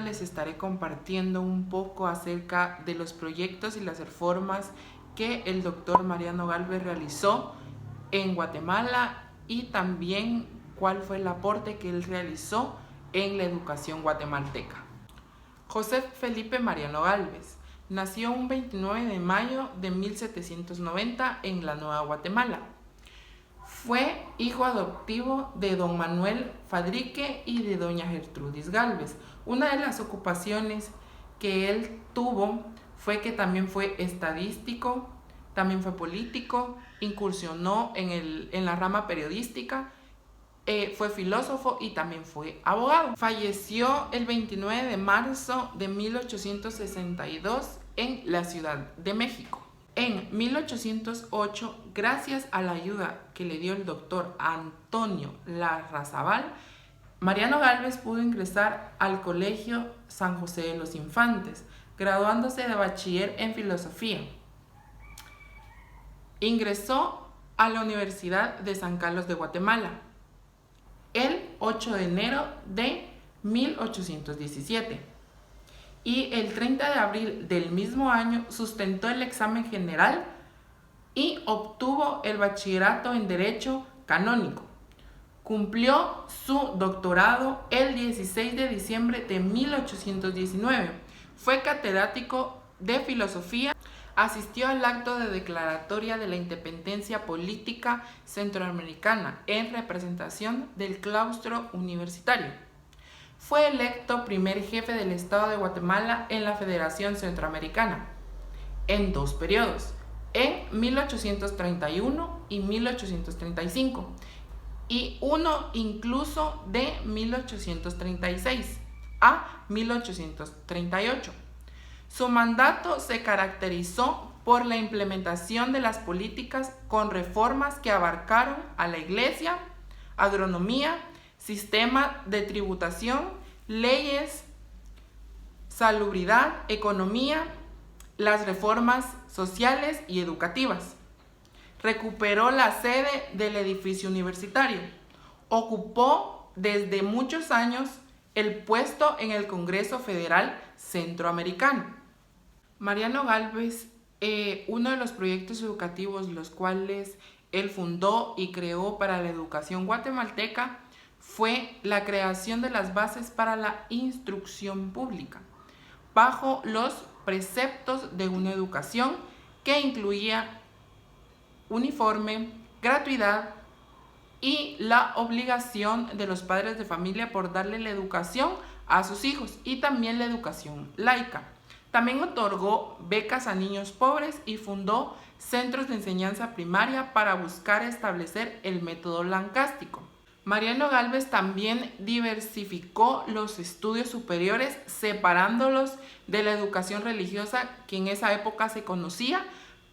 les estaré compartiendo un poco acerca de los proyectos y las reformas que el doctor Mariano Gálvez realizó en Guatemala y también cuál fue el aporte que él realizó en la educación guatemalteca. José Felipe Mariano Gálvez nació un 29 de mayo de 1790 en la Nueva Guatemala. Fue hijo adoptivo de don Manuel Fadrique y de doña Gertrudis Gálvez. Una de las ocupaciones que él tuvo fue que también fue estadístico, también fue político, incursionó en la rama periodística, fue filósofo y también fue abogado. Falleció el 29 de marzo de 1862 en la Ciudad de México. En 1808, gracias a la ayuda que le dio el doctor Antonio Larrazabal, Mariano Gálvez pudo ingresar al Colegio San José de los Infantes, graduándose de bachiller en filosofía. Ingresó a la Universidad de San Carlos de Guatemala el 8 de enero de 1817. Y el 30 de abril del mismo año sustentó el examen general y obtuvo el bachillerato en Derecho Canónico. Cumplió su doctorado el 16 de diciembre de 1819. Fue catedrático de filosofía. Asistió al acto de declaratoria de la independencia política centroamericana en representación del claustro universitario. Fue electo primer jefe del Estado de Guatemala en la Federación Centroamericana en 2 periodos, en 1831 y 1835, y uno incluso de 1836 a 1838. Su mandato se caracterizó por la implementación de las políticas con reformas que abarcaron a la Iglesia, agronomía, sistema de tributación, leyes, salubridad, economía, las reformas sociales y educativas. Recuperó la sede del edificio universitario. Ocupó desde muchos años el puesto en el Congreso Federal Centroamericano. Mariano Gálvez, uno de los proyectos educativos los cuales él fundó y creó para la educación guatemalteca fue la creación de las bases para la instrucción pública, bajo los preceptos de una educación que incluía uniforme, gratuidad y la obligación de los padres de familia por darle la educación a sus hijos y también la educación laica. También otorgó becas a niños pobres y fundó centros de enseñanza primaria para buscar establecer el método lancástico. Mariano Gálvez también diversificó los estudios superiores, separándolos de la educación religiosa que en esa época se conocía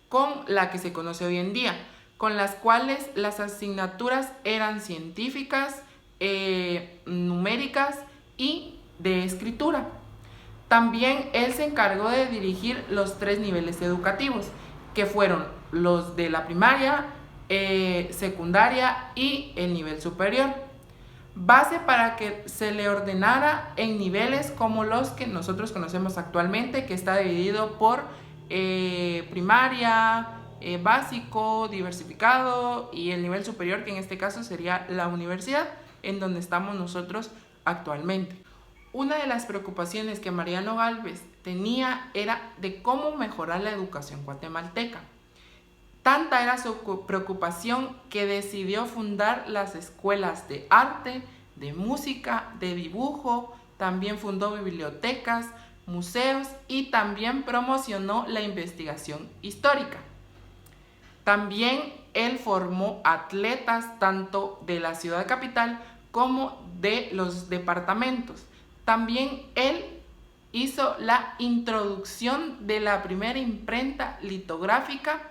con la que se conoce hoy en día, con las cuales las asignaturas eran científicas, numéricas y de escritura. También él se encargó de dirigir los 3 niveles educativos, que fueron los de la primaria, secundaria y el nivel superior, base para que se le ordenara en niveles como los que nosotros conocemos actualmente, que está dividido por primaria, básico, diversificado y el nivel superior, que en este caso sería la universidad, en donde estamos nosotros actualmente. Una de las preocupaciones que Mariano Gálvez tenía era de cómo mejorar la educación guatemalteca. Tanta era su preocupación que decidió fundar las escuelas de arte, de música, de dibujo, también fundó bibliotecas, museos y también promocionó la investigación histórica. También él formó atletas tanto de la ciudad capital como de los departamentos. También él hizo la introducción de la primera imprenta litográfica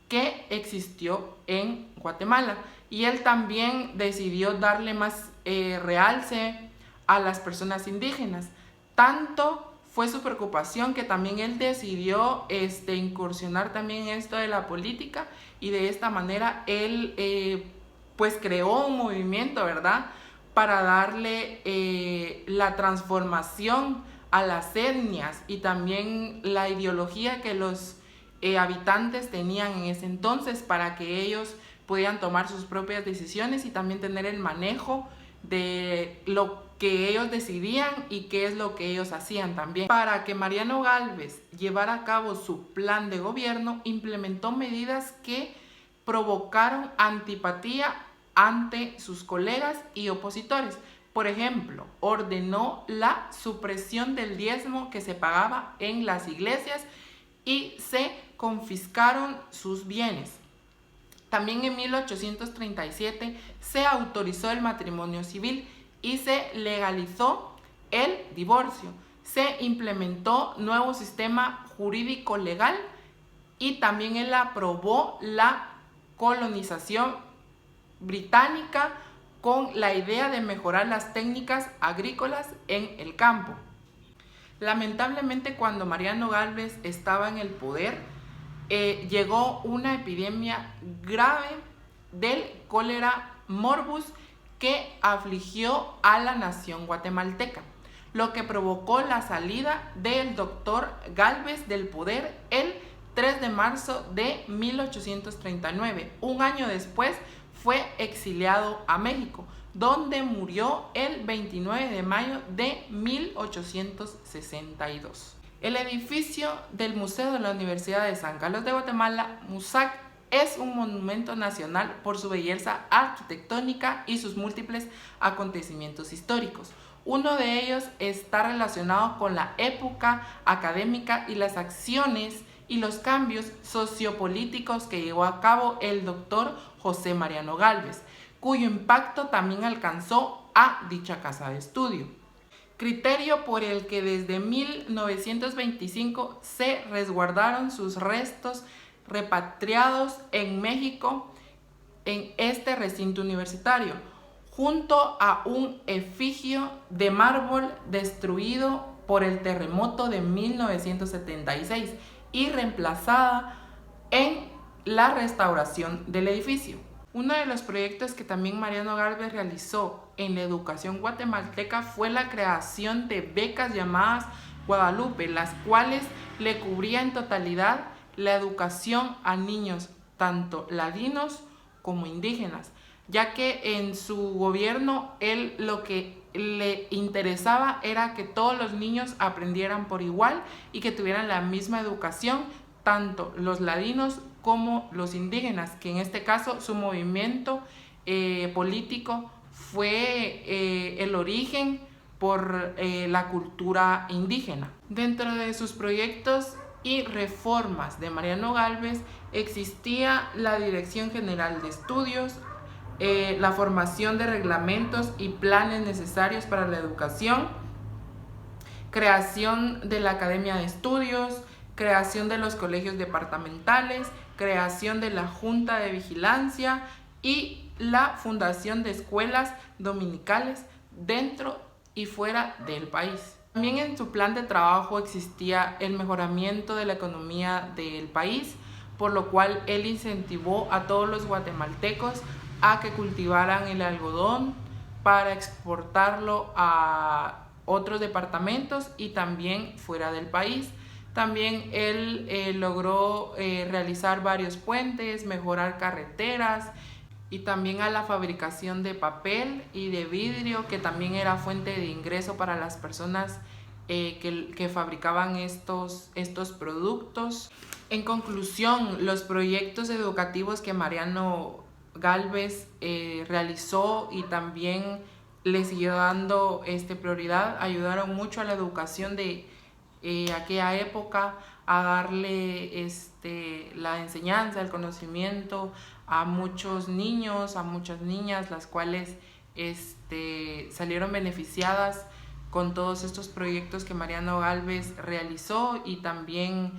que existió en Guatemala, y él también decidió darle más realce a las personas indígenas. Tanto fue su preocupación que también él decidió incursionar también en esto de la política, y de esta manera él pues creó un movimiento, ¿verdad?, para darle la transformación a las etnias y también la ideología que los habitantes tenían en ese entonces, para que ellos pudieran tomar sus propias decisiones y también tener el manejo de lo que ellos decidían y qué es lo que ellos hacían también. Para que Mariano Gálvez llevara a cabo su plan de gobierno, implementó medidas que provocaron antipatía ante sus colegas y opositores. Por ejemplo, ordenó la supresión del diezmo que se pagaba en las iglesias y se confiscaron sus bienes. También en 1837 se autorizó el matrimonio civil y se legalizó el divorcio. Se implementó nuevo sistema jurídico legal y también él aprobó la colonización británica con la idea de mejorar las técnicas agrícolas en el campo. Lamentablemente, cuando Mariano Gálvez estaba en el poder, llegó una epidemia grave del cólera morbus que afligió a la nación guatemalteca, lo que provocó la salida del doctor Gálvez del poder el 3 de marzo de 1839. Un año después fue exiliado a México, donde murió el 29 de mayo de 1862. El edificio del Museo de la Universidad de San Carlos de Guatemala, MUSAC, es un monumento nacional por su belleza arquitectónica y sus múltiples acontecimientos históricos. Uno de ellos está relacionado con la época académica y las acciones y los cambios sociopolíticos que llevó a cabo el doctor José Mariano Gálvez, cuyo impacto también alcanzó a dicha casa de estudio. Criterio por el que desde 1925 se resguardaron sus restos repatriados en México en este recinto universitario, junto a un efigio de mármol destruido por el terremoto de 1976 y reemplazada en la restauración del edificio. Uno de los proyectos que también Mariano Gálvez realizó en la educación guatemalteca fue la creación de becas llamadas Guadalupe, las cuales le cubrían en totalidad la educación a niños, tanto ladinos como indígenas, ya que en su gobierno él lo que le interesaba era que todos los niños aprendieran por igual y que tuvieran la misma educación, tanto los ladinos como los indígenas, que en este caso su movimiento político fue el origen por la cultura indígena. Dentro de sus proyectos y reformas de Mariano Gálvez existía la Dirección General de Estudios, la formación de reglamentos y planes necesarios para la educación, creación de la Academia de Estudios, creación de los colegios departamentales, creación de la Junta de Vigilancia y la fundación de escuelas dominicales dentro y fuera del país. También en su plan de trabajo existía el mejoramiento de la economía del país, por lo cual él incentivó a todos los guatemaltecos a que cultivaran el algodón para exportarlo a otros departamentos y también fuera del país. También él logró realizar varios puentes, mejorar carreteras y también a la fabricación de papel y de vidrio, que también era fuente de ingreso para las personas que fabricaban estos productos. En conclusión, los proyectos educativos que Mariano Gálvez realizó y también le siguió dando prioridad ayudaron mucho a la educación de aquella época, a darle la enseñanza, el conocimiento a muchos niños, a muchas niñas, las cuales salieron beneficiadas con todos estos proyectos que Mariano Gálvez realizó y también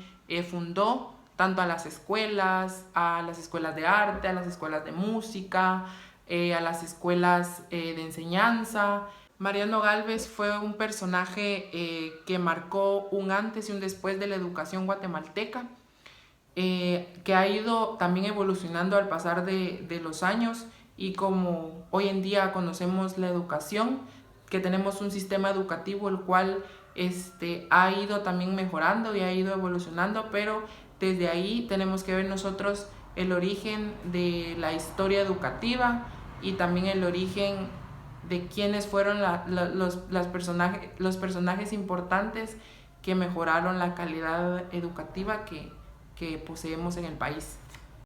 fundó tanto a las escuelas de arte, a las escuelas de música, a las escuelas de enseñanza. Mariano Gálvez fue un personaje que marcó un antes y un después de la educación guatemalteca, que ha ido también evolucionando al pasar de los años y como hoy en día conocemos la educación, que tenemos un sistema educativo el cual ha ido también mejorando y ha ido evolucionando, pero desde ahí tenemos que ver nosotros el origen de la historia educativa y también el origen de quiénes fueron los personajes importantes que mejoraron la calidad educativa que poseemos en el país.